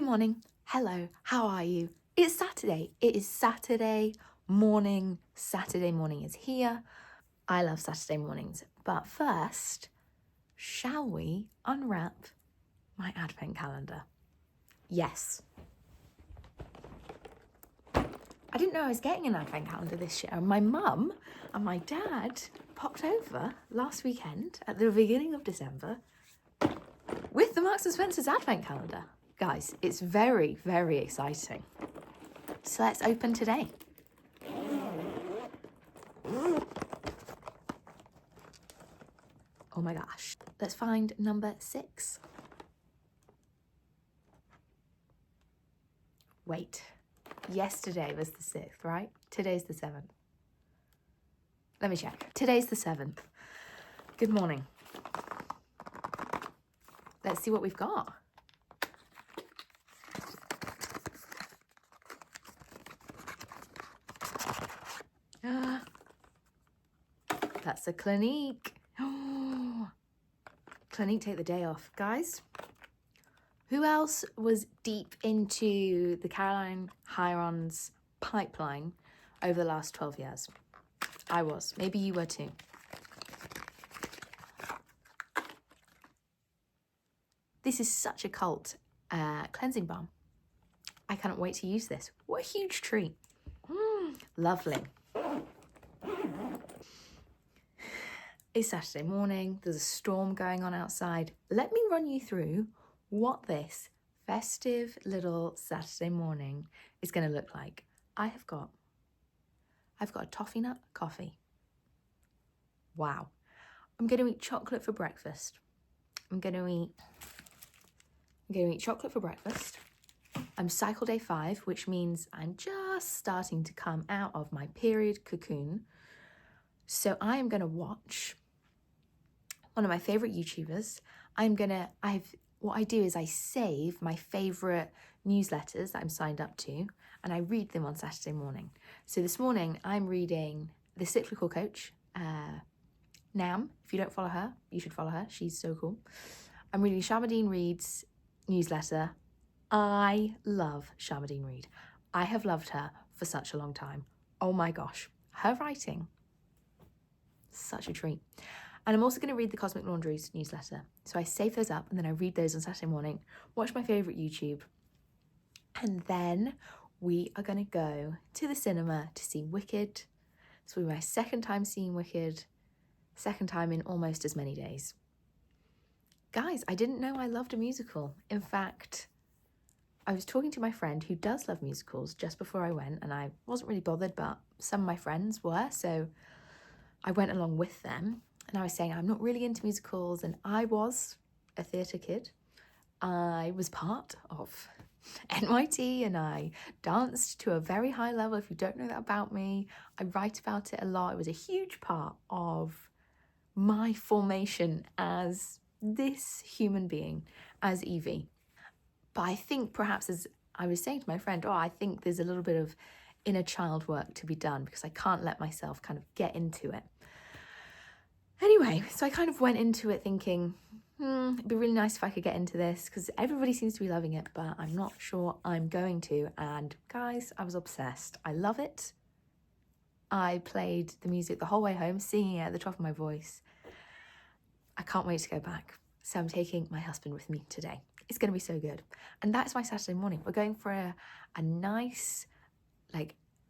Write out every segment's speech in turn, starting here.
morning. Hello, how are you? It's Saturday. It is Saturday morning. Saturday morning is here. I love Saturday mornings. But first, shall we unwrap my advent calendar? Yes. I didn't know I was getting an advent calendar this year. My mum and my dad popped over last weekend at the beginning of December with the Marks & Spencer's advent calendar. Guys, it's very, very exciting. So let's open today. Oh my gosh. Let's find number 6. Wait, yesterday was the 6th, right? Today's the 7th. Let me check. Today's the 7th. Good morning. Let's see what we've got. That's a Clinique. Oh, Clinique, take the day off. Guys, who else was deep into the Caroline Hirons pipeline over the last 12 years? I was. Maybe you were too. This is such a cult cleansing balm. I cannot wait to use this. What a huge treat. Lovely. It's Saturday morning. There's a storm going on outside. Let me run you through what this festive little Saturday morning is going to look like. I've got a toffee nut coffee. Wow. I'm going to eat chocolate for breakfast. I'm going to eat chocolate for breakfast. I'm cycle day 5, which means I'm just starting to come out of my period cocoon. So I am going to watch one of my favorite YouTubers. What I do is I save my favorite newsletters that I'm signed up to, and I read them on Saturday morning. So this morning I'm reading The Cyclical Coach, Nam. If you don't follow her, you should follow her. She's so cool. I'm reading Sharmadean Reed's newsletter. I love Sharmadean Reed. I have loved her for such a long time. Oh my gosh, her writing, such a treat. And I'm also going to read the Cosmic Laundry's newsletter. So I save those up and then I read those on Saturday morning, watch my favourite YouTube. And then we are going to go to the cinema to see Wicked. This will be my second time seeing Wicked, second time in almost as many days. Guys, I didn't know I loved a musical. In fact, I was talking to my friend who does love musicals just before I went, and I wasn't really bothered, but some of my friends were, so I went along with them. And I was saying, I'm not really into musicals, and I was a theatre kid. I was part of NYT, and I danced to a very high level. If you don't know that about me, I write about it a lot. It was a huge part of my formation as this human being, as Evie. But I think perhaps, as I was saying to my friend, I think there's a little bit of inner child work to be done because I can't let myself kind of get into it. Anyway, so I kind of went into it thinking, it'd be really nice if I could get into this because everybody seems to be loving it, but I'm not sure I'm going to. And guys, I was obsessed. I love it. I played the music the whole way home, singing it at the top of my voice. I can't wait to go back. So I'm taking my husband with me today. It's going to be so good. And that's my Saturday morning. We're going for a nice,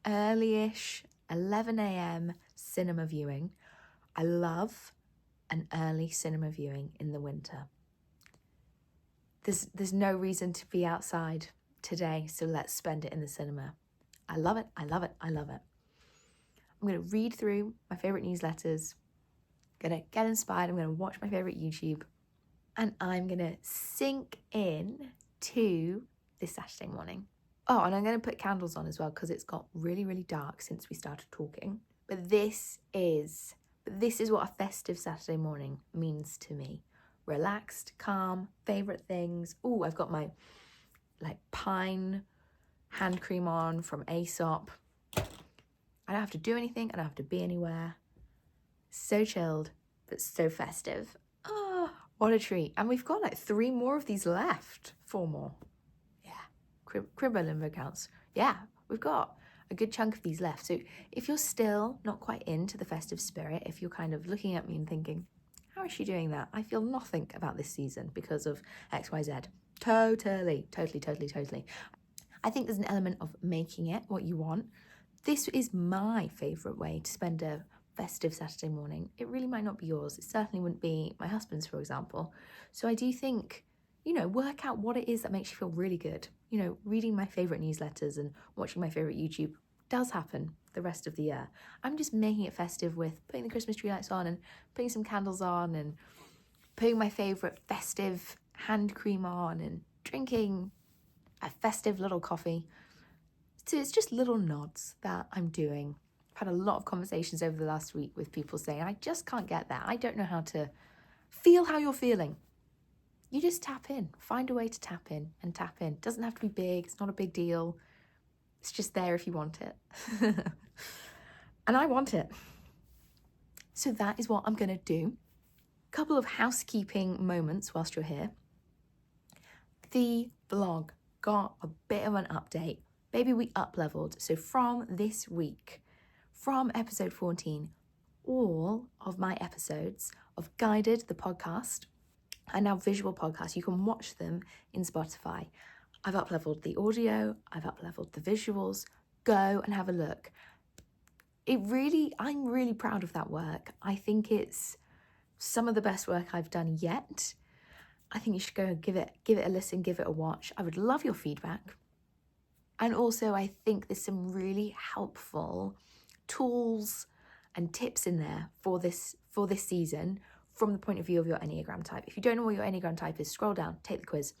early-ish, 11 a.m. cinema viewing. I love an early cinema viewing in the winter. There's no reason to be outside today, so let's spend it in the cinema. I love it, I love it, I love it. I'm going to read through my favourite newsletters, going to get inspired, I'm going to watch my favourite YouTube, and I'm going to sink in to this Saturday morning. Oh, and I'm going to put candles on as well because it's got really, really dark since we started talking. But this is what a festive Saturday morning means to me. Relaxed, calm, favourite things. Oh, I've got my pine hand cream on from Aesop. I don't have to do anything. I don't have to be anywhere. So chilled, but so festive. Oh, what a treat. And we've got 3 more of these left. 4 more. Yeah. Cribbo limbo accounts. Yeah, we've got a good chunk of these left. So if you're still not quite into the festive spirit, if you're kind of looking at me and thinking, how is she doing that? I feel nothing about this season because of XYZ. Totally. I think there's an element of making it what you want. This is my favourite way to spend a festive Saturday morning. It really might not be yours. It certainly wouldn't be my husband's, for example. So I do think, work out what it is that makes you feel really good. Reading my favourite newsletters and watching my favourite YouTube does happen the rest of the year. I'm just making it festive with putting the Christmas tree lights on and putting some candles on and putting my favourite festive hand cream on and drinking a festive little coffee. So it's just little nods that I'm doing. I've had a lot of conversations over the last week with people saying, I just can't get that. I don't know how to feel how you're feeling. You just tap in. Find a way to tap in and tap in. It doesn't have to be big. It's not a big deal. It's just there if you want it. And I want it. So that is what I'm going to do. A couple of housekeeping moments whilst you're here. The blog got a bit of an update. Baby, we up-leveled. So from this week, from episode 14, all of my episodes of Guided, the podcast, are now visual podcasts. You can watch them in Spotify. I've up-leveled the audio. I've up-leveled the visuals. Go and have a look. I'm really proud of that work. I think it's some of the best work I've done yet. I think you should go give it a listen, give it a watch. I would love your feedback. And also, I think there's some really helpful tools and tips in there for this season from the point of view of your Enneagram type. If you don't know what your Enneagram type is, scroll down, take the quiz,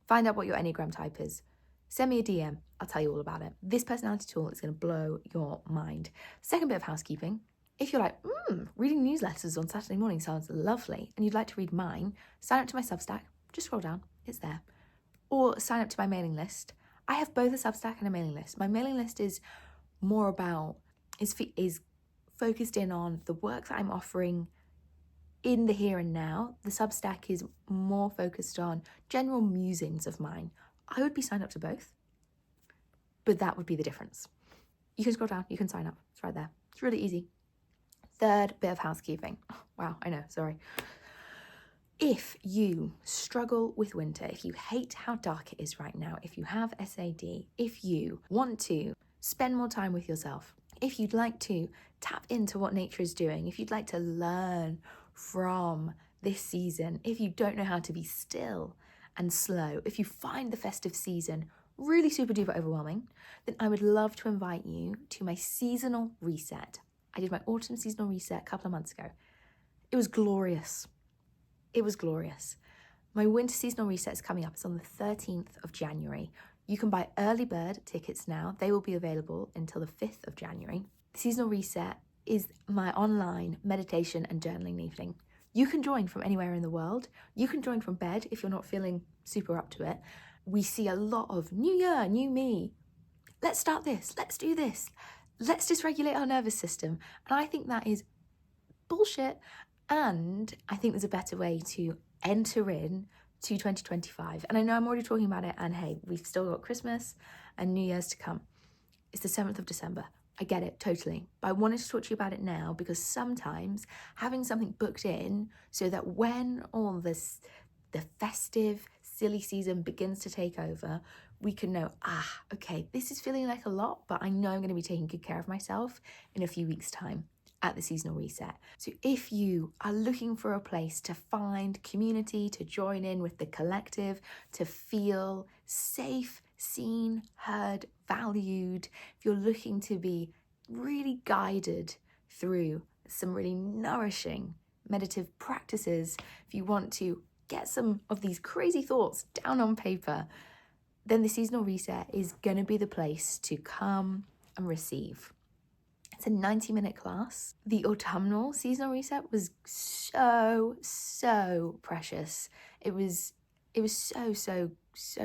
find out what your Enneagram type is. Send me a DM. I'll tell you all about it. This personality tool is going to blow your mind. Second bit of housekeeping. If you're like, reading newsletters on Saturday morning sounds lovely, and you'd like to read mine, sign up to my Substack. Just scroll down. It's there. Or sign up to my mailing list. I have both a Substack and a mailing list. My mailing list is more about, is focused in on the work that I'm offering in the here and now. The Substack is more focused on general musings of mine. I would be signed up to both, but that would be the difference. You can scroll down, you can sign up. It's right there. It's really easy. Third bit of housekeeping. Oh, wow, I know, sorry. If you struggle with winter, if you hate how dark it is right now, if you have SAD, if you want to spend more time with yourself, if you'd like to tap into what nature is doing, if you'd like to learn from this season, if you don't know how to be still and slow, if you find the festive season really super duper overwhelming, then I would love to invite you to my seasonal reset. I did my autumn seasonal reset a couple of months ago. It was glorious. It was glorious. My winter seasonal reset is coming up. It's on the 13th of January. You can buy early bird tickets now. They will be available until the 5th of January. The seasonal reset is my online meditation and journaling evening. You can join from anywhere in the world. You can join from bed if you're not feeling super up to it. We see a lot of new year, new me. Let's start this. Let's do this. Let's dysregulate our nervous system. And I think that is bullshit. And I think there's a better way to enter in to 2025. And I know I'm already talking about it. And hey, we've still got Christmas and New Year's to come. It's the 7th of December. I get it, totally. But I wanted to talk to you about it now because sometimes having something booked in so that when all this, the festive, silly season begins to take over, we can know, okay, this is feeling like a lot, but I know I'm going to be taking good care of myself in a few weeks' time at the seasonal reset. So if you are looking for a place to find community, to join in with the collective, to feel safe, seen, heard, valued, if you're looking to be really guided through some really nourishing meditative practices, if you want to get some of these crazy thoughts down on paper, then the seasonal reset is going to be the place to come and receive. It's a 90-minute class. The autumnal seasonal reset was so precious. It was so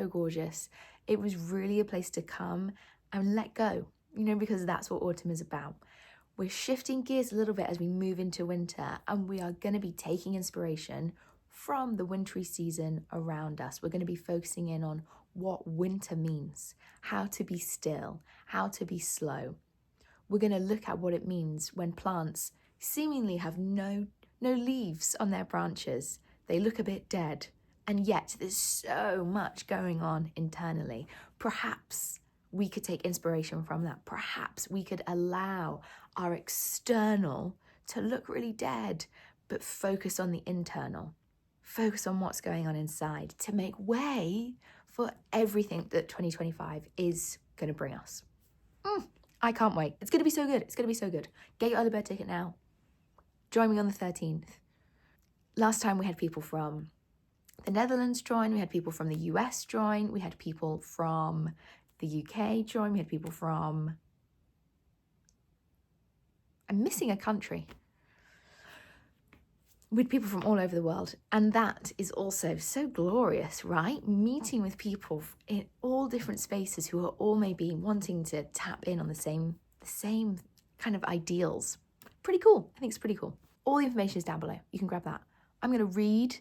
gorgeous. It was really a place to come and let go, because that's what autumn is about. We're shifting gears a little bit as we move into winter, and we are going to be taking inspiration from the wintry season around us. We're going to be focusing in on what winter means, how to be still, how to be slow. We're going to look at what it means when plants seemingly have no leaves on their branches. They look a bit dead, and yet there's so much going on internally. Perhaps we could take inspiration from that. Perhaps we could allow our external to look really dead, but focus on the internal. Focus on what's going on inside to make way for everything that 2025 is going to bring us. I can't wait. It's going to be so good. It's going to be so good. Get your early bird ticket now. Join me on the 13th. Last time we had people from the Netherlands join. We had people from the US join. We had people from the UK join. We had people from... I'm missing a country. With people from all over the world. And that is also so glorious, right? Meeting with people in all different spaces who are all maybe wanting to tap in on the same kind of ideals. Pretty cool. I think it's pretty cool. All the information is down below. You can grab that. I'm going to read,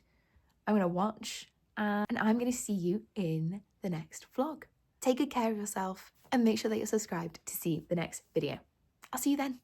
I'm going to watch, and I'm going to see you in the next vlog. Take good care of yourself and make sure that you're subscribed to see the next video. I'll see you then.